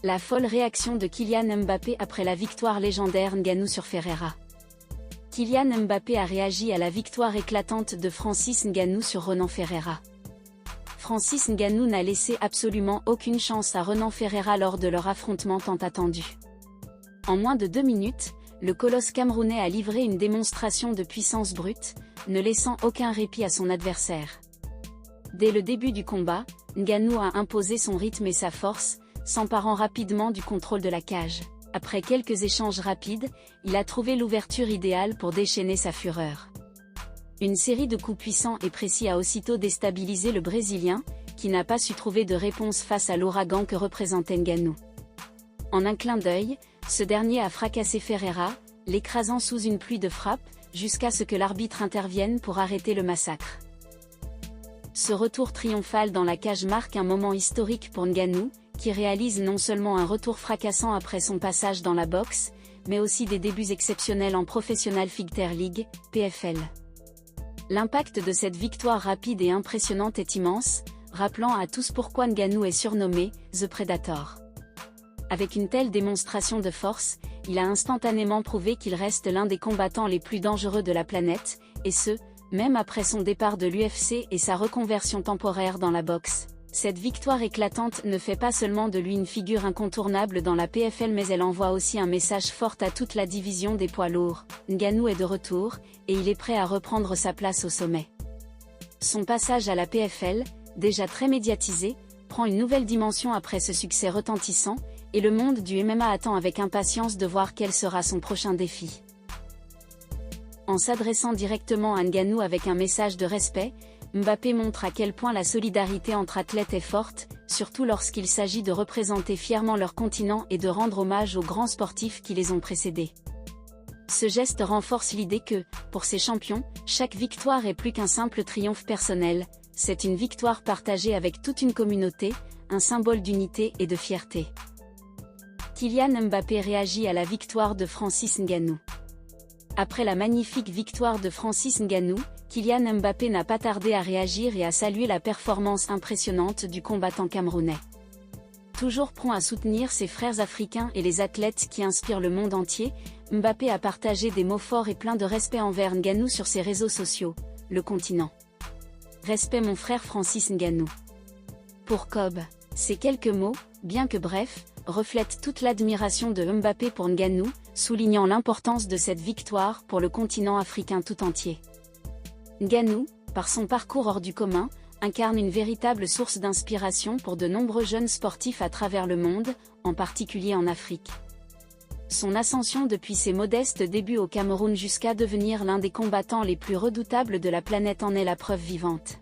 La folle réaction de Kylian Mbappé après la victoire légendaire Ngannou sur Ferreira. Kylian Mbappé a réagi à la victoire éclatante de Francis Ngannou sur Renan Ferreira. Francis Ngannou n'a laissé absolument aucune chance à Renan Ferreira lors de leur affrontement tant attendu. En moins de 2 minutes, le colosse camerounais a livré une démonstration de puissance brute, ne laissant aucun répit à son adversaire. Dès le début du combat, Ngannou a imposé son rythme et sa force, s'emparant rapidement du contrôle de la cage. Après quelques échanges rapides, il a trouvé l'ouverture idéale pour déchaîner sa fureur. Une série de coups puissants et précis a aussitôt déstabilisé le Brésilien, qui n'a pas su trouver de réponse face à l'ouragan que représentait Ngannou. En un clin d'œil, ce dernier a fracassé Ferreira, l'écrasant sous une pluie de frappes, jusqu'à ce que l'arbitre intervienne pour arrêter le massacre. Ce retour triomphal dans la cage marque un moment historique pour Ngannou, qui réalise non seulement un retour fracassant après son passage dans la boxe, mais aussi des débuts exceptionnels en Professional Fighter League, PFL. L'impact de cette victoire rapide et impressionnante est immense, rappelant à tous pourquoi Ngannou est surnommé « The Predator ». Avec une telle démonstration de force, il a instantanément prouvé qu'il reste l'un des combattants les plus dangereux de la planète, et ce, même après son départ de l'UFC et sa reconversion temporaire dans la boxe. Cette victoire éclatante ne fait pas seulement de lui une figure incontournable dans la PFL, mais elle envoie aussi un message fort à toute la division des poids lourds. Ngannou est de retour, et il est prêt à reprendre sa place au sommet. Son passage à la PFL, déjà très médiatisé, prend une nouvelle dimension après ce succès retentissant, et le monde du MMA attend avec impatience de voir quel sera son prochain défi. En s'adressant directement à Ngannou avec un message de respect, Mbappé montre à quel point la solidarité entre athlètes est forte, surtout lorsqu'il s'agit de représenter fièrement leur continent et de rendre hommage aux grands sportifs qui les ont précédés. Ce geste renforce l'idée que, pour ces champions, chaque victoire est plus qu'un simple triomphe personnel, c'est une victoire partagée avec toute une communauté, un symbole d'unité et de fierté. Kylian Mbappé réagit à la victoire de Francis Ngannou. Après la magnifique victoire de Francis Ngannou, Kylian Mbappé n'a pas tardé à réagir et à saluer la performance impressionnante du combattant camerounais. Toujours prompt à soutenir ses frères africains et les athlètes qui inspirent le monde entier, Mbappé a partagé des mots forts et pleins de respect envers Ngannou sur ses réseaux sociaux, le continent. Respect mon frère Francis Ngannou. Pour Kobe, ces quelques mots, bien que brefs, reflètent toute l'admiration de Mbappé pour Ngannou, soulignant l'importance de cette victoire pour le continent africain tout entier. Ngannou, par son parcours hors du commun, incarne une véritable source d'inspiration pour de nombreux jeunes sportifs à travers le monde, en particulier en Afrique. Son ascension depuis ses modestes débuts au Cameroun jusqu'à devenir l'un des combattants les plus redoutables de la planète en est la preuve vivante.